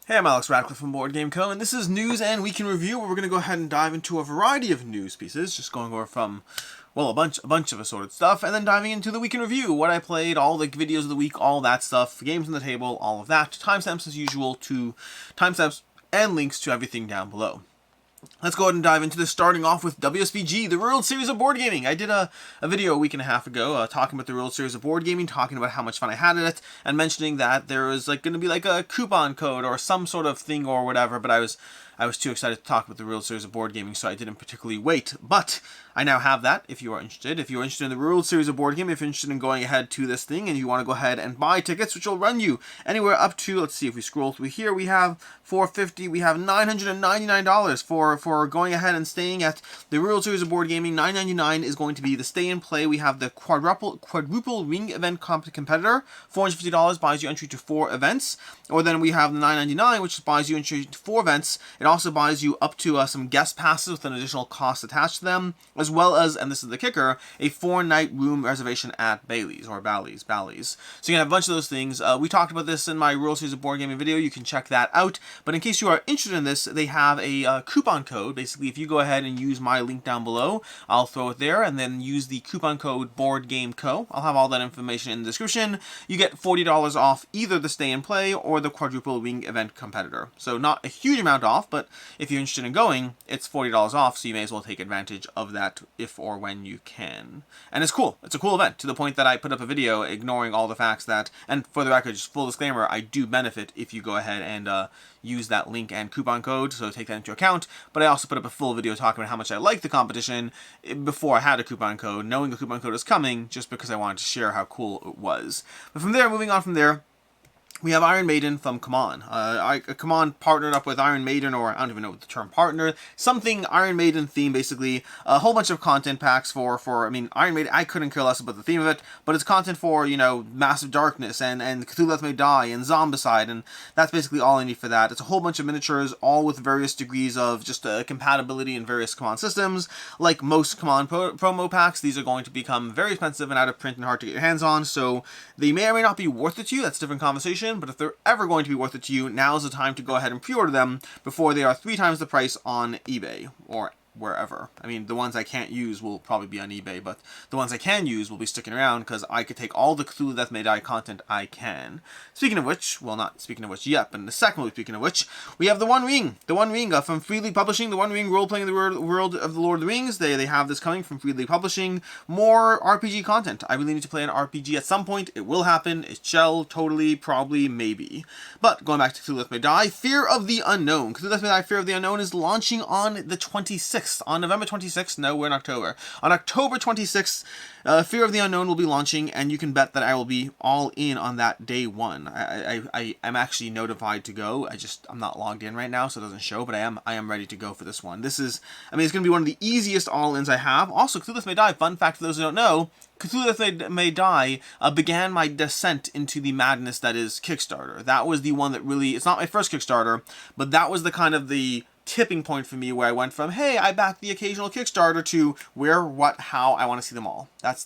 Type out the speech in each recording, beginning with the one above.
Hey, I'm Alex Radcliffe from BoardGameCo, and this is News and Week in Review, where we're going to go ahead and dive into a variety of news pieces, just going over from, well, a bunch of assorted stuff, and then diving into the Week in Review, what I played, all the videos of the week, all that stuff, games on the table, all of that, timestamps as usual, to timestamps and links to everything down below. Let's go ahead and dive into this, starting off with WSBG, the World Series of Board Gaming. I did a video a week and a half ago talking about the World Series of Board Gaming, talking about how much fun I had at it, and mentioning that there was going to be a coupon code or some sort of thing or whatever, but I was too excited to talk about the World Series of Board Gaming, so I didn't particularly wait. But I now have that, if you are interested. If you're interested in the World Series of Board Gaming, if you're interested in going ahead to this thing, and you want to go ahead and buy tickets, which will run you anywhere up to, let's see, if we scroll through here, we have $450, we have $999 for going ahead and staying at the World Series of Board Gaming. $999 is going to be the stay and play. We have the quadruple ring event competitor. $450 buys you entry to 4 events. Or then we have the $999, which buys you entry to 4 events. It also buys you up to some guest passes with an additional cost attached to them, as well as, and this is the kicker, a 4-night room reservation at Bally's. So you can have a bunch of those things. We talked about this in my World Series of Board Gaming video. You can check that out. But in case you are interested in this, they have a coupon code. Basically, if you go ahead and use my link down below, I'll throw it there, and then use the coupon code BoardGameCo. I'll have all that information in the description. You get $40 off either the stay and play or the quadruple ring event competitor. So not a huge amount off, but if you're interested in going, it's $40 off, so you may as well take advantage of that if or when you can. And it's cool. It's a cool event, to the point that I put up a video ignoring all the facts that, and for the record, just full disclaimer, I do benefit if you go ahead and use that link and coupon code, so take that into account. But I also put up a full video talking about how much I like the competition before I had a coupon code, knowing the coupon code was coming, just because I wanted to share how cool it was. But from there, moving on from there, we have Iron Maiden from CMON. CMON partnered up with Iron Maiden, or I don't even know what the term partner, something Iron Maiden theme, basically. A whole bunch of content packs for I mean, Iron Maiden, I couldn't care less about the theme of it, but it's content for, you know, Massive Darkness, and Cthulhu That May Die, and Zombicide, and that's basically all I need for that. It's a whole bunch of miniatures, all with various degrees of just compatibility in various CMON systems. Like most CMON promo packs, these are going to become very expensive and out of print and hard to get your hands on, so they may or may not be worth it to you. That's a different conversation. But if they're ever going to be worth it to you, now's the time to go ahead and pre-order them before they are 3 times the price on eBay or wherever. I mean, the ones I can't use will probably be on eBay, but the ones I can use will be sticking around, because I could take all the Cthulhu Death May Die content I can. Speaking of which, well, not speaking of which yet, but in the second week, speaking of which, we have the One Ring. The One Ring from Freely Publishing, the One Ring role-playing the world of the Lord of the Rings. They have this coming from Freely Publishing. More RPG content. I really need to play an RPG at some point. It will happen. It shall, totally, probably, maybe. But going back to Cthulhu Death May Die, Fear of the Unknown. Cthulhu Death May Die, Fear of the Unknown is launching on the 26th. On November 26th, no, we're in October. On October 26th, Fear of the Unknown will be launching, and you can bet that I will be all in on that day one. I'm actually notified to go. I'm not logged in right now, so it doesn't show, but I am ready to go for this one. This is, I mean, it's going to be one of the easiest all-ins I have. Also, Cthulhu Death May Die, fun fact for those who don't know, Cthulhu Death May Die began my descent into the madness that is Kickstarter. That was the one that really, it's not my first Kickstarter, but that was the kind of the tipping point for me, where I went from, hey, I back the occasional Kickstarter, to where, what, how, I want to see them all. That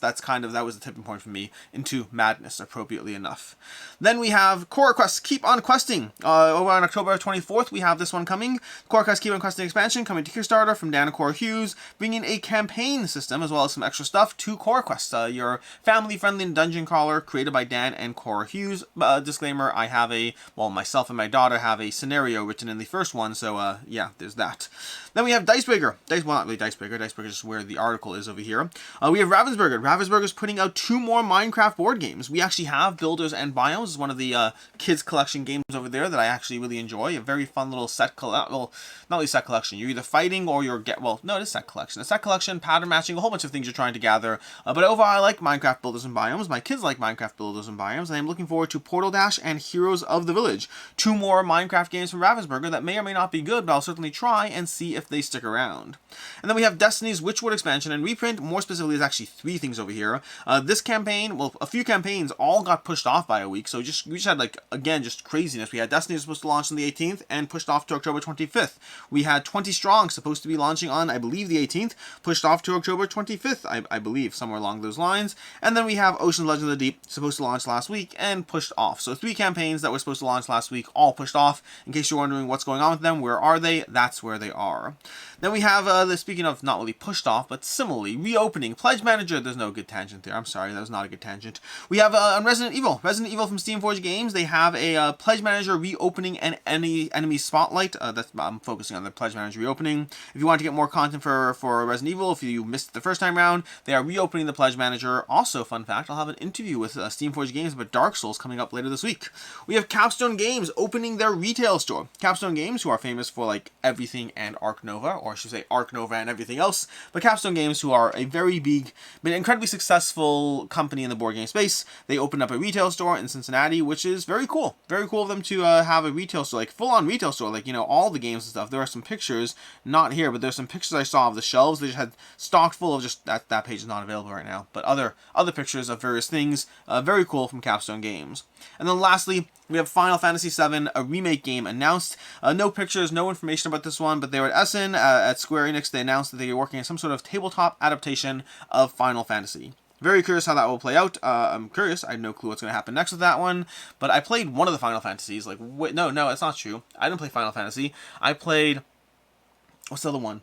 was the tipping point for me into madness, appropriately enough. Then we have Coraquest Keep on Questing. Over on October 24th, we have this one coming. Coraquest Keep on Questing expansion coming to Kickstarter from Dan and Cora Hughes, bringing a campaign system as well as some extra stuff to Coraquest, your family-friendly dungeon crawler created by Dan and Cora Hughes. Disclaimer, I have myself and my daughter have a scenario written in the first one, so yeah, there's that. Then we have Dicebreaker. Well, not really Dicebreaker. Dicebreaker is where the article is over here. We have Ravensburger. Ravensburger's putting out 2 more Minecraft board games. We actually have Builders and Biomes. It's one of the kids collection games over there that I actually really enjoy. A very fun little set well, not really set collection. You're either fighting or you're no, it is set collection. A set collection, pattern matching, a whole bunch of things you're trying to gather. But overall, I like Minecraft Builders and Biomes. My kids like Minecraft Builders and Biomes, and I'm looking forward to Portal Dash and Heroes of the Village. 2 more Minecraft games from Ravensburger that may or may not be good, but I'll certainly reluctantly try and see if they stick around. And then we have Destiny's Witchwood expansion and reprint. More specifically, there's actually 3 things over here. This campaign, well, a few campaigns all got pushed off by a week, so we just had, like, again, just craziness. We had Destiny was supposed to launch on the 18th and pushed off to October 25th. We had 20 Strong supposed to be launching on, I believe, the 18th, pushed off to October 25th, I believe, somewhere along those lines. And then we have Ocean Legend of the Deep, supposed to launch last week and pushed off. So 3 campaigns that were supposed to launch last week, all pushed off. In case you're wondering what's going on with them, where are they? That's where they are. Then we have, speaking of not really pushed off, but similarly, reopening. Pledge Manager, there's no good tangent there. I'm sorry, that was not a good tangent. We have on Resident Evil from Steamforged Games. They have a Pledge Manager reopening and enemy spotlight. I'm focusing on the Pledge Manager reopening. If you want to get more content for Resident Evil, if you missed it the first time around, they are reopening the Pledge Manager. Also, fun fact, I'll have an interview with Steamforged Games about Dark Souls coming up later this week. We have Capstone Games opening their retail store. Capstone Games, who are famous for like everything and Arc Nova, or I should say Arc Nova and everything else, but Capstone Games, who are a very big, but incredibly successful company in the board game space, they opened up a retail store in Cincinnati, which is very cool. Very cool of them to have a retail store, like full-on retail store, like, you know, all the games and stuff. There are some pictures, not here, but there's some pictures I saw of the shelves. They just had stocked full of just, that page is not available right now, but other pictures of various things. Very cool from Capstone Games. And then lastly, we have Final Fantasy VII, a remake game announced. No pictures, no information about this one, but they were at Essen, at Square Enix. They announced that they were working on some sort of tabletop adaptation of Final Fantasy. Very curious how that will play out. I'm curious. I have no clue what's going to happen next with that one. But I played one of the Final Fantasies. Like, wait, no, that's not true. I didn't play Final Fantasy. I played, what's the other one?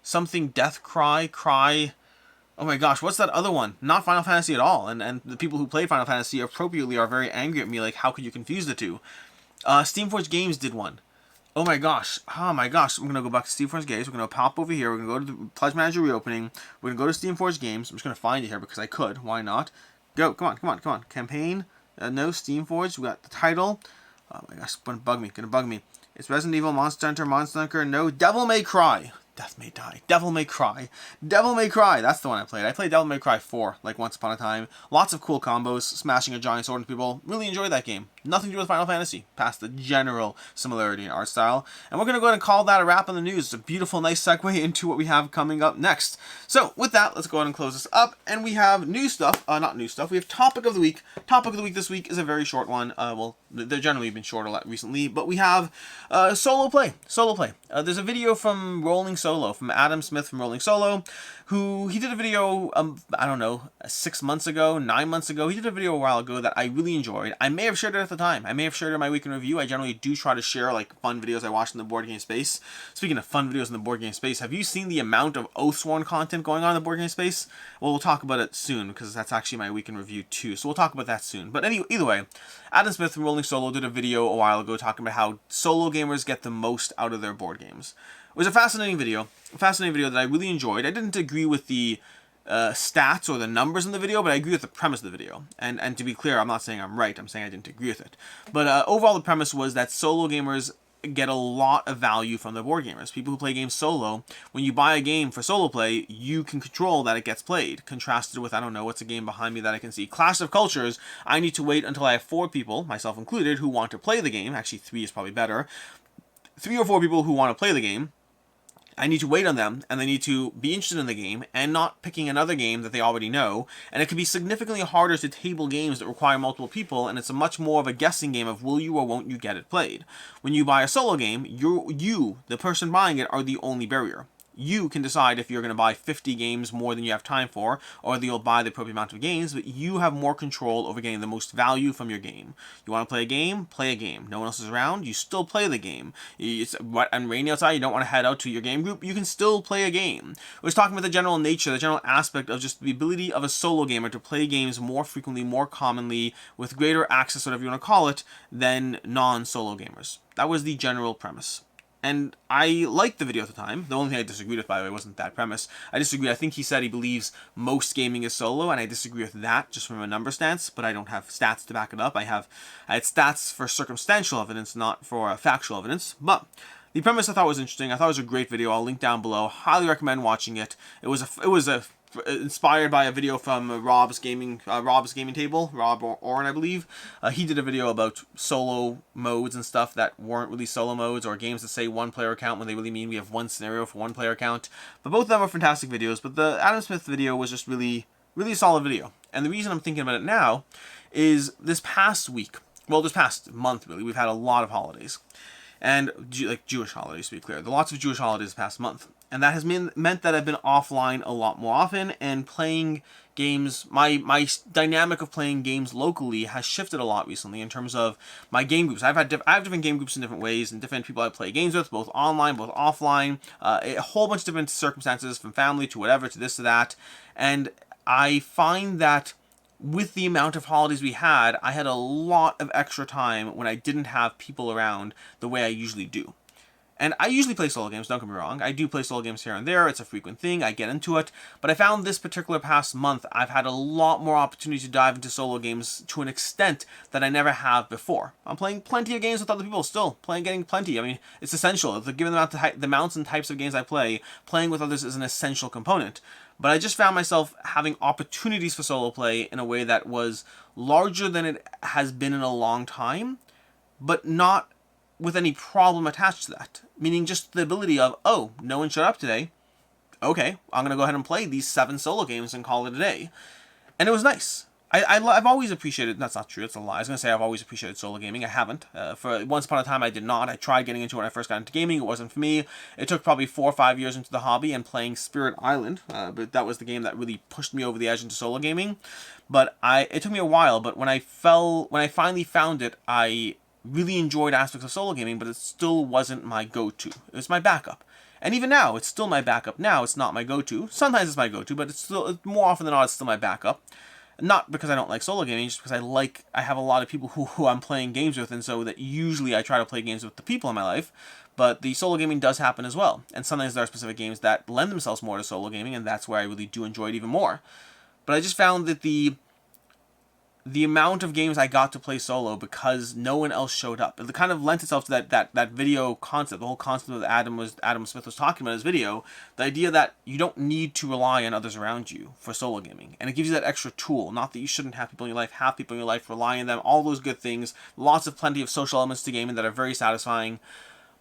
Something Death Cry. Oh my gosh, what's that other one? Not Final Fantasy at all. And the people who played Final Fantasy appropriately are very angry at me, like, how could you confuse the two? Steamforged Games did one. Oh my gosh. I'm going to go back to Steamforged Games. We're going to pop over here. We're going to go to the Pledge Manager reopening. We're going to go to Steamforged Games. I'm just going to find it here because I could. Why not? Go. Come on. Campaign. No, Steamforged. We got the title. Oh my gosh, it's going to bug me. It's Resident Evil, Monster Hunter. No, Devil May Cry. Death May Die. Devil May Cry. That's the one I played. I played Devil May Cry 4, like, once upon a time. Lots of cool combos, smashing a giant sword into people. Really enjoyed that game. Nothing to do with Final Fantasy, past the general similarity in art style. And we're going to go ahead and call that a wrap on the news. It's a beautiful, nice segue into what we have coming up next. So, with that, let's go ahead and close this up. And we have new stuff. Not new stuff. We have Topic of the Week. Topic of the Week this week is a very short one. Well, they've generally been short a lot recently. But we have solo play. There's a video from Rolling Solo, from Adam Smith from Rolling Solo, who he did a video, I don't know, 6 months ago, 9 months ago. He did a video a while ago that I really enjoyed. I may have shared it at the time. I may have shared it in my week in review. I generally do try to share, like, fun videos I watched in the board game space. Speaking of fun videos in the board game space, have you seen the amount of Oathsworn content going on in the board game space? Well, we'll talk about it soon, because that's actually my week in review too. So we'll talk about that soon. But anyway, either way, Adam Smith from Rolling Solo did a video a while ago talking about how solo gamers get the most out of their board games. It was a fascinating video that I really enjoyed. I didn't agree with the stats or the numbers in the video, but I agree with the premise of the video. And to be clear, I'm not saying I'm right. I'm saying I didn't agree with it. But overall, the premise was that solo gamers get a lot of value from the board gamers. People who play games solo, when you buy a game for solo play, you can control that it gets played. Contrasted with, I don't know, what's a game behind me that I can see? Clash of Cultures, I need to wait until I have 4 people, myself included, who want to play the game. Actually, 3 is probably better. 3 or 4 people who want to play the game. I need to wait on them, and they need to be interested in the game, and not picking another game that they already know. And it can be significantly harder to table games that require multiple people, and it's a much more of a guessing game of will you or won't you get it played. When you buy a solo game, you, the person buying it, are the only barrier. You can decide if you're going to buy 50 games more than you have time for, or whether you'll buy the appropriate amount of games, but you have more control over getting the most value from your game. You want to play a game? Play a game. No one else is around? You still play the game. It's wet and rainy outside, you don't want to head out to your game group? You can still play a game. I was talking about the general nature, the general aspect of just the ability of a solo gamer to play games more frequently, more commonly, with greater access, whatever you want to call it, than non-solo gamers. That was the general premise. And I liked the video at the time. The only thing I disagreed with, by the way, wasn't that premise. I disagreed. I think he said he believes most gaming is solo, and I disagree with that just from a number stance, but I don't have stats to back it up. I had stats for circumstantial evidence, not for factual evidence. But the premise I thought was interesting. I thought it was a great video. I'll link down below. Highly recommend watching it. It was a inspired by a video from Rob's Gaming Table, Rob Oren, I believe. He did a video about solo modes and stuff that weren't really solo modes, or games that say one player account when they really mean we have one scenario for one player account. But both of them are fantastic videos. But the Adam Smith video was just really a solid video. And the reason I'm thinking about it now is this past week, well, this past month really, we've had a lot of holidays. And like Jewish holidays, to be clear. There are lots of Jewish holidays this past month. And that has meant that I've been offline a lot more often, and playing games, my dynamic of playing games locally has shifted a lot recently in terms of my game groups. I have different game groups in different ways, and different people I play games with, both online, both offline, a whole bunch of different circumstances, from family to whatever, to this to that. And I find that with the amount of holidays we had, I had a lot of extra time when I didn't have people around the way I usually do. And I usually play solo games, don't get me wrong. I do play solo games here and there. It's a frequent thing. I get into it. But I found this particular past month, I've had a lot more opportunity to dive into solo games to an extent that I never have before. I'm playing plenty of games with other people still. Getting plenty. I mean, it's essential. Given the amounts and types of games I play, playing with others is an essential component. But I just found myself having opportunities for solo play in a way that was larger than it has been in a long time, but not with any problem attached to that. Meaning just the ability of, oh, no one showed up today. Okay, I'm going to go ahead and play these 7 solo games and call it a day. And it was nice. I've always appreciated, that's not true, it's a lie. I was going to say I've always appreciated solo gaming. I haven't. For once upon a time I did not. I tried getting into it when I first got into gaming. It wasn't for me. It took probably 4 or 5 years into the hobby and playing Spirit Island. But that was the game that really pushed me over the edge into solo gaming. But it took me a while, but when I finally found it, I really enjoyed aspects of solo gaming, but it still wasn't my go-to. It was my backup. And even now, it's still my backup. Now, it's not my go-to. Sometimes it's my go-to, but more often than not, it's still my backup. Not because I don't like solo gaming, just because I have a lot of people who I'm playing games with, and so that usually I try to play games with the people in my life. But the solo gaming does happen as well. And sometimes there are specific games that lend themselves more to solo gaming, and that's where I really do enjoy it even more. But I just found that the amount of games I got to play solo because no one else showed up, it kind of lent itself to that video concept, the whole concept that Adam Smith was talking about in his video, the idea that you don't need to rely on others around you for solo gaming. And it gives you that extra tool. Not that you shouldn't have people in your life, have people in your life, rely on them, all those good things. Plenty of social elements to gaming that are very satisfying.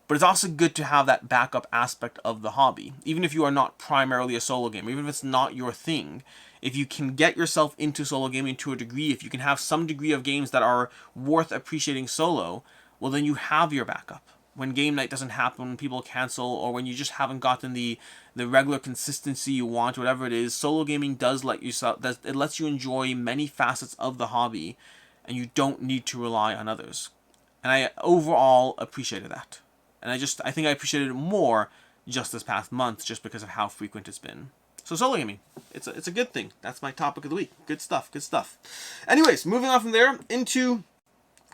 But it's also good to have that backup aspect of the hobby. Even if you are not primarily a solo gamer, even if it's not your thing, if you can get yourself into solo gaming to a degree, if you can have some degree of games that are worth appreciating solo, well, then you have your backup. When game night doesn't happen, when people cancel, or when you just haven't gotten the regular consistency you want, whatever it is, solo gaming it lets you enjoy many facets of the hobby, and you don't need to rely on others. And I overall appreciated that. And I think I appreciated it more just this past month, just because of how frequent it's been. So solo gaming, it's a good thing. That's my topic of the week. Good stuff, good stuff. Anyways, moving on from there into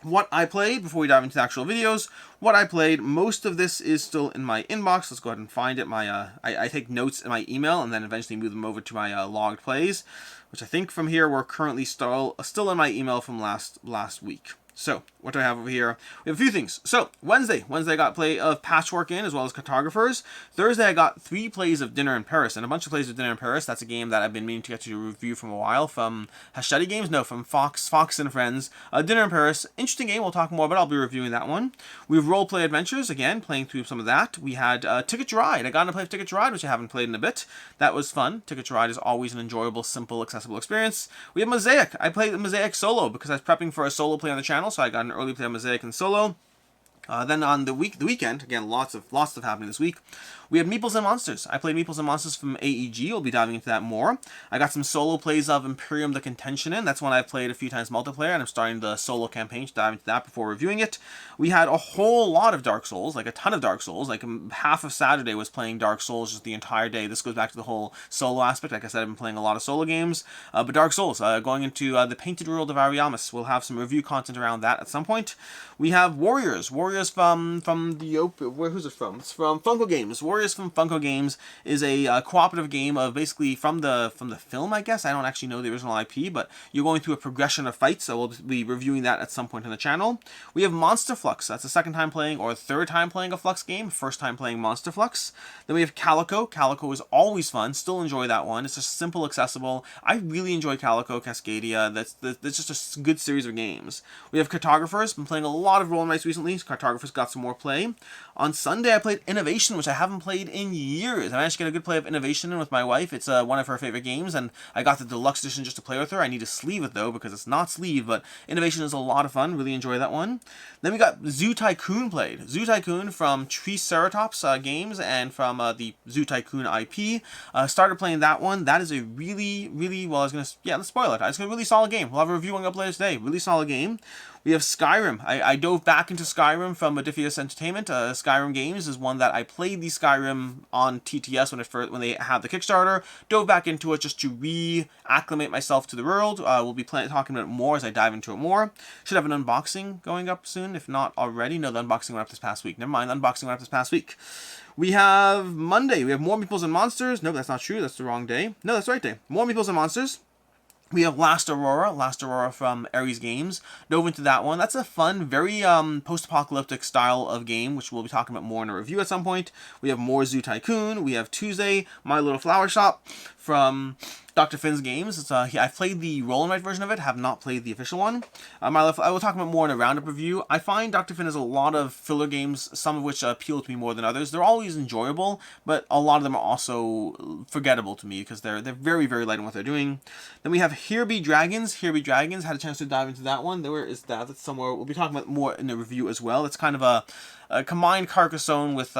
what I played before we dive into the actual videos. What I played, most of this is still in my inbox. Let's go ahead and find it. I take notes in my email and then eventually move them over to my logged plays, which I think from here we're currently still in my email from last week. So, what do I have over here? We have a few things. So, Wednesday I got play of Patchwork in, as well as Cartographers. Thursday, I got 3 plays of Dinner in Paris, and a bunch of plays of Dinner in Paris. That's a game that I've been meaning to get to review from a while, from Hachette Games? No, from Fox and Friends. Dinner in Paris, interesting game, we'll talk more about. I'll be reviewing that one. We have Roleplay Adventures, again, playing through some of that. We had Ticket to Ride. I got into play of Ticket to Ride, which I haven't played in a bit. That was fun. Ticket to Ride is always an enjoyable, simple, accessible experience. We have Mosaic. I played the Mosaic solo, because I was prepping for a solo play on the channel, so I got an early play Mosaic and solo. Then on the weekend, again, lots of stuff happening this week. We have Meeples and Monsters. I played Meeples and Monsters from AEG. We'll be diving into that more. I got some solo plays of Imperium the Contention in. That's one I've played a few times multiplayer, and I'm starting the solo campaign to dive into that before reviewing it. We had a whole lot of Dark Souls, like a ton of Dark Souls. Like half of Saturday was playing Dark Souls just the entire day. This goes back to the whole solo aspect. Like I said, I've been playing a lot of solo games. But Dark Souls, going into the Painted World of Ariamis. We'll have some review content around that at some point. We have Warriors. Warriors from who's it from? It's from Funko Games. Warriors from Funko Games is a cooperative game of basically from the film, I guess. I don't actually know the original IP, but you're going through a progression of fights, so we'll be reviewing that at some point on the channel. We have Monster Flux. That's the second time playing or third time playing a Flux game. First time playing Monster Flux. Then we have Calico. Calico is always fun. Still enjoy that one. It's just simple, accessible. I really enjoy Calico Cascadia. That's just a good series of games. We have Cartographers. Been playing a lot of Roll-and-Writes recently. Cartographers got some more play. On Sunday, I played Innovation, which I haven't played in years. I managed to get a good play of Innovation in with my wife. It's one of her favorite games, and I got the deluxe edition just to play with her. I need to sleeve it, though, because it's not sleeved, but Innovation is a lot of fun. Really enjoy that one. Then we got Zoo Tycoon played. Zoo Tycoon from Triceratops Games and from the Zoo Tycoon IP. Started playing that one. That is a really, well, let's spoil it. It's a really solid game. We'll have a review going up later today. Really solid game. We have Skyrim. I dove back into Skyrim from Modiphius Entertainment. Skyrim Games is one that I played the Skyrim on TTS when they had the Kickstarter. Dove back into it just to reacclimate myself to the world. We'll be talking about it more as I dive into it more. Should have an unboxing going up soon, if not already. No, the unboxing went up this past week. Never mind, the unboxing went up this past week. We have Monday. We have More Meeples and Monsters. No, that's not true. That's the wrong day. No, that's the right day. More Meeples and Monsters. We have Last Aurora from Ares Games. Dove into that one. That's a fun, very post-apocalyptic style of game, which we'll be talking about more in a review at some point. We have more Zoo Tycoon. We have Tuesday, My Little Flower Shop from Dr. Finn's Games. I've played the roll-and-write version of it, have not played the official one. I will talk about more in a roundup review. I find Dr. Finn has a lot of filler games, some of which appeal to me more than others. They're always enjoyable, but a lot of them are also forgettable to me because they're very, very light in what they're doing. Then we have Here Be Dragons. Here Be Dragons. Had a chance to dive into that one. Where is that? That's somewhere. We'll be talking about more in the review as well. It's kind of a combined Carcassonne with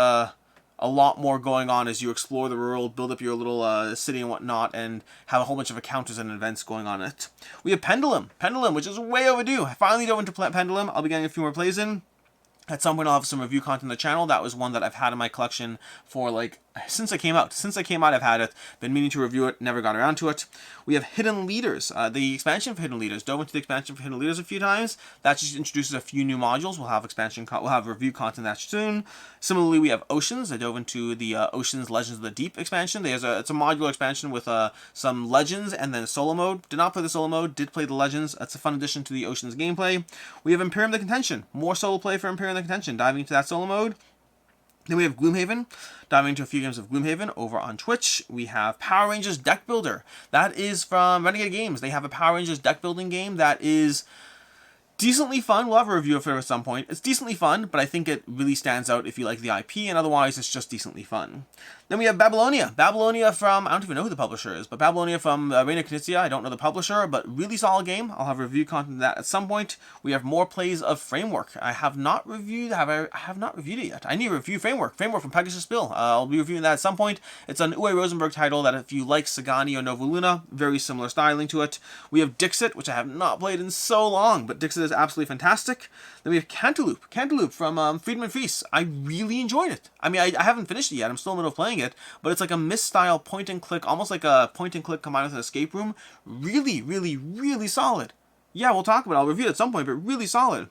a lot more going on as you explore the world, build up your little city and whatnot, and have a whole bunch of encounters and events going on in it. We have Pendulum, which is way overdue. I finally dove into Pendulum. I'll be getting a few more plays in. At some point, I'll have some review content on the channel. That was one that I've had in my collection for since it came out. I've had it. Been meaning to review it. Never got around to it. We have Hidden Leaders. The expansion for Hidden Leaders. Dove into the expansion for Hidden Leaders a few times. That just introduces a few new modules. We'll have review content that soon. Similarly, we have Oceans. I dove into the Oceans Legends of the Deep expansion. It's a modular expansion with some Legends and then solo mode. Did not play the solo mode. Did play the Legends. That's a fun addition to the Oceans gameplay. We have Imperium the Contention. More solo play for Imperium the Contention. Diving into that solo mode. Then we have Gloomhaven, diving into a few games of Gloomhaven over on Twitch. We have Power Rangers Deck Builder. That is from Renegade Games. They have a Power Rangers deck building game that is decently fun. We'll have a review of it at some point. It's decently fun, but I think it really stands out if you like the IP, and otherwise it's just decently fun. Then we have Babylonia. Babylonia from, I don't even know who the publisher is, but Babylonia from Reina Knizia. I don't know the publisher, but really solid game. I'll have review content of that at some point. We have more plays of Framework. I have not reviewed it yet. I need to review Framework from Pegasus Bill. I'll be reviewing that at some point. It's an Uwe Rosenberg title that if you like Sagani or Nova Luna, very similar styling to it. We have Dixit, which I have not played in so long, but Dixit is absolutely fantastic. Then we have Cantaloupe from Friedman Feast. I really enjoyed it. I mean, I haven't finished it yet. I'm still in the middle of playing it, but it's like a Myst-style point-and-click, almost like a point-and-click combined with an escape room. Really, really, really solid. Yeah, we'll talk about it. I'll review it at some point, but really solid.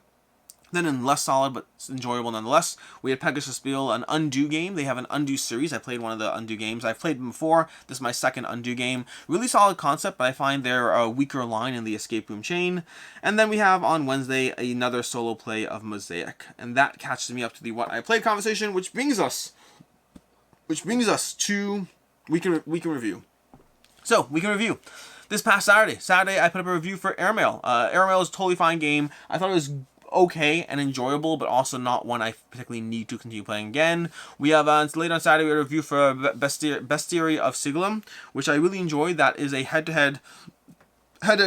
Then in less solid, but enjoyable nonetheless, we had Pegasus Spiel, an Undo game. They have an Undo series. I played one of the Undo games. I've played them before. This is my second Undo game. Really solid concept, but I find they're a weaker line in the escape room chain. And then we have on Wednesday another solo play of Mosaic. And that catches me up to the What I Played conversation, which brings us to Weekend Review. So, Weekend Review. This past Saturday I put up a review for Airmail. Airmail is a totally fine game. I thought it was okay and enjoyable, but also not one I particularly need to continue playing again. We have later on Saturday we had a review for Bestiary of Sigilum, which I really enjoyed. That is a head-to-head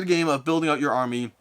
game of building out your army,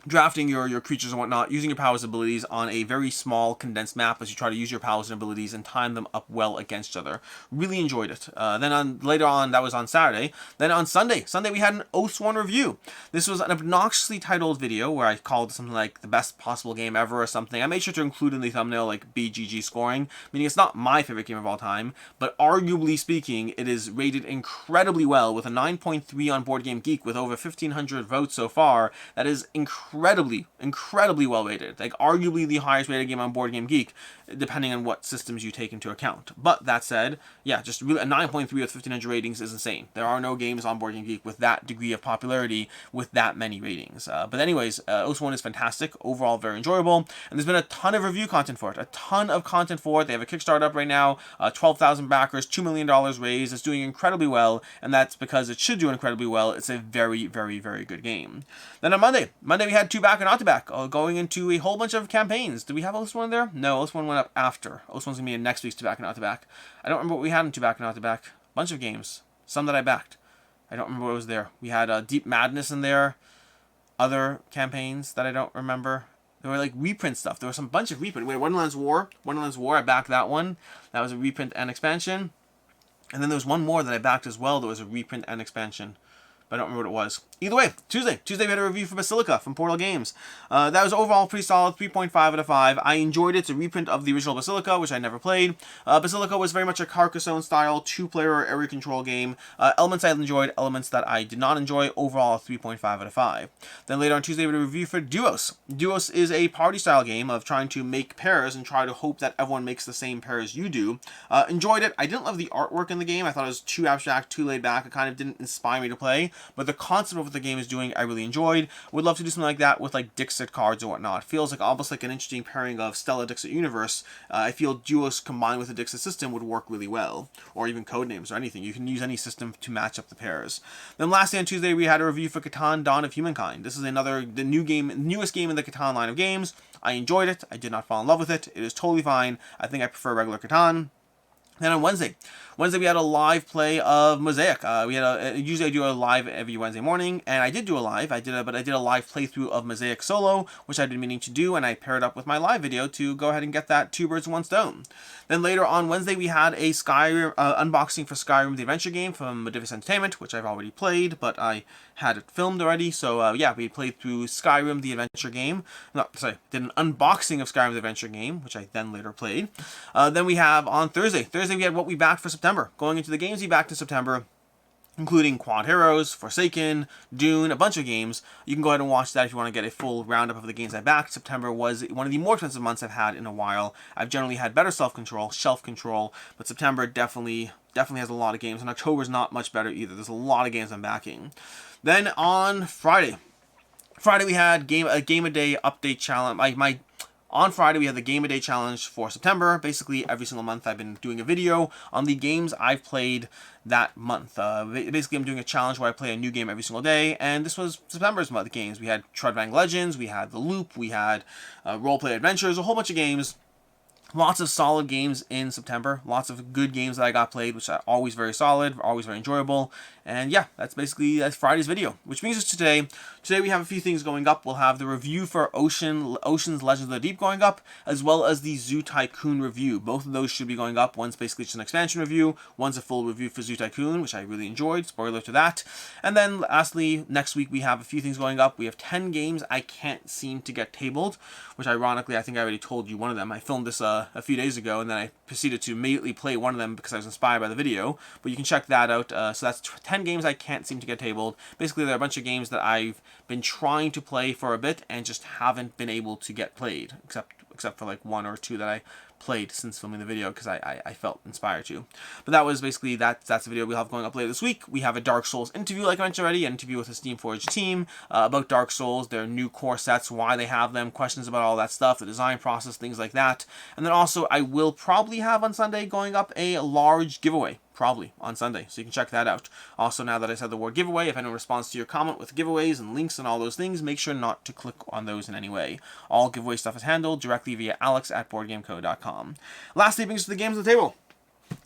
drafting your creatures and whatnot, using your powers and abilities on a very small condensed map as you try to use your powers and abilities and time them up well against each other. Really enjoyed it. Later on, that was on Saturday. Then on Sunday we had an Oathsworn review. This was an obnoxiously titled video where I called something like the best possible game ever or something. I made sure to include in the thumbnail like BGG scoring, meaning it's not my favorite game of all time, but arguably speaking, it is rated incredibly well with a 9.3 on BoardGameGeek with over 1,500 votes so far. That is incredible. incredibly well rated. Like, arguably the highest rated game on BoardGameGeek, depending on what systems you take into account. But that said, yeah, just really a 9.3 with 1,500 ratings is insane. There are no games on BoardGameGeek with that degree of popularity with that many ratings. But anyways, Oathsworn is fantastic. Overall, very enjoyable. And there's been a ton of review content for it. A ton of content for it. They have a Kickstarter up right now. 12,000 backers, $2 million raised. It's doing incredibly well. And that's because it should do incredibly well. It's a very, very, very good game. Then on Monday we had 2 back and not to back, going into a whole bunch of campaigns. Did we have Oathsworn there? No, Oathsworn went up after. Oathsworn's going to be in next week's 2 back and not to back. I don't remember what we had in 2 back and not to back. A bunch of games. Some that I backed. I don't remember what was there. We had Deep Madness in there. Other campaigns that I don't remember. There were like reprint stuff. There was some bunch of reprint. Wait, Wonderland's War. Wonderland's War, I backed that one. That was a reprint and expansion. And then there was one more that I backed as well that was a reprint and expansion. But I don't remember what it was. Either way, Tuesday we had a review for Basilica from Portal Games. That was overall pretty solid, 3.5 out of 5. I enjoyed it. It's a reprint of the original Basilica, which I never played. Basilica was very much a Carcassonne style 2-player area control game. Elements I enjoyed, elements that I did not enjoy. Overall, 3.5 out of 5. Then later on Tuesday we had a review for Duos. Duos is a party style game of trying to make pairs and try to hope that everyone makes the same pairs you do. Enjoyed it. I didn't love the artwork in the game. I thought it was too abstract, too laid back. It kind of didn't inspire me to play. But the concept of what the game is doing, I really enjoyed. Would love to do something like that with like Dixit cards or whatnot. Feels like almost like an interesting pairing of Stella Dixit Universe. I feel Duos combined with the Dixit system would work really well. Or even Codenames or anything. You can use any system to match up the pairs. Then lastly on Tuesday we had a review for Catan Dawn of Humankind. This is the newest game in the Catan line of games. I enjoyed it. I did not fall in love with it. It is totally fine. I think I prefer regular Catan. Then on Wednesday we had a live play of Mosaic. Usually I do a live every Wednesday morning, and I did do a live. I did a live playthrough of Mosaic solo, which I'd been meaning to do, and I paired up with my live video to go ahead and get that 2 birds with 1 stone. Then later on Wednesday we had a Skyrim unboxing for Skyrim the Adventure game from Modiphius Entertainment, which I've already played, but I had it filmed already. So yeah, we played through Skyrim the Adventure game. Did an unboxing of Skyrim the Adventure game, which I then later played. Then we have on Thursday we had what we backed for September. Going into the games we backed in September, including Quad Heroes, Forsaken, Dune, a bunch of games. You can go ahead and watch that if you want to get a full roundup of the games I backed. September was one of the more expensive months I've had in a while. I've generally had better shelf control, but September definitely has a lot of games, and October's not much better either. There's a lot of games I'm backing. Then on Friday we had a game a day update challenge. On Friday, we had the Game a Day Challenge for September. Basically, every single month I've been doing a video on the games I've played that month. Basically, I'm doing a challenge where I play a new game every single day, and this was September's month of games. We had Trudvang Legends, we had The Loop, we had Roleplay Adventures, a whole bunch of games. Lots of solid games in September. Lots of good games that I got played, which are always very solid, always very enjoyable. And yeah, that's Friday's video. Which brings us to today. Today we have a few things going up. We'll have the review for Ocean's Legends of the Deep going up, as well as the Zoo Tycoon review. Both of those should be going up. One's basically just an expansion review. One's a full review for Zoo Tycoon, which I really enjoyed. Spoiler to that. And then lastly, next week we have a few things going up. We have 10 games I can't seem to get tabled, which ironically I think I already told you one of them. I filmed this a few days ago, and then I proceeded to immediately play one of them because I was inspired by the video. But you can check that out. So that's 10 games I can't seem to get tabled. Basically, there are a bunch of games that I've been trying to play for a bit and just haven't been able to get played, except for like 1 or 2 that I played since filming the video because I felt inspired to. But that was basically that's the video we'll have going up later this week. We have a Dark Souls interview, like I mentioned already, an interview with the Steamforged team about Dark Souls, their new core sets, why they have them, questions about all that stuff, the design process, things like that. And then also I will probably have on Sunday going up a large giveaway. Probably on Sunday, so you can check that out. Also, now that I said the word giveaway, if anyone responds to your comment with giveaways and links and all those things, make sure not to click on those in any way. All giveaway stuff is handled directly via alex@boardgameco.com. Lastly, brings us to the games on the table.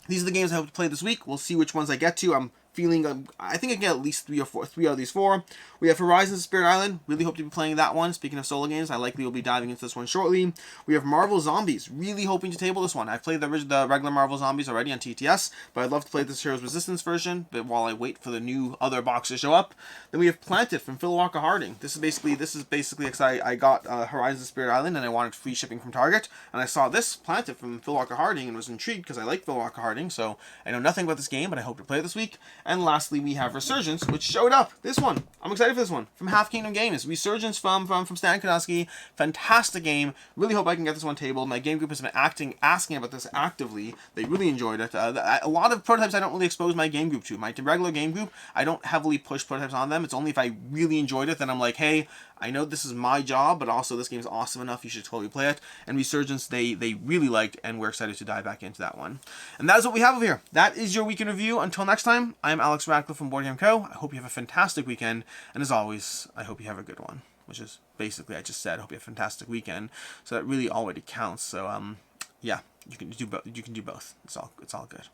These are the games I hope to play this week. We'll see which ones I get to. I'm feeling, I think I can get at least 3 out of these 4. We have Horizon Spirit Island. Really hope to be playing that one. Speaking of solo games, I likely will be diving into this one shortly. We have Marvel Zombies. Really hoping to table this one. I've played the regular Marvel Zombies already on TTS, but I'd love to play this Heroes Resistance version, but while I wait for the new other box to show up. Then we have Planted from Phil Walker Harding. This is basically because I got Horizon Spirit Island and I wanted free shipping from Target, and I saw this Planted from Phil Walker Harding and was intrigued because I like Phil Walker Harding, so I know nothing about this game, but I hope to play it this week. And lastly, we have Resurgence, which showed up. This one, I'm excited for this one, from Half Kingdom Games. Resurgence from Stan Kodaski. Fantastic game. Really hope I can get this one tabled. My game group has been asking about this actively. They really enjoyed it. A lot of prototypes I don't really expose my game group to. My regular game group, I don't heavily push prototypes on them. It's only if I really enjoyed it, then I'm like, hey, I know this is my job, but also this game's awesome enough, you should totally play it. And Resurgence, they really liked, and we're excited to dive back into that one. And that is what we have over here. That is your weekend review. Until next time, I'm Alex Radcliffe from BoardGameCo. I hope you have a fantastic weekend, and as always, I hope you have a good one. Which is basically, I just said, I hope you have a fantastic weekend. So that really already counts. So yeah, you can do both. It's all good.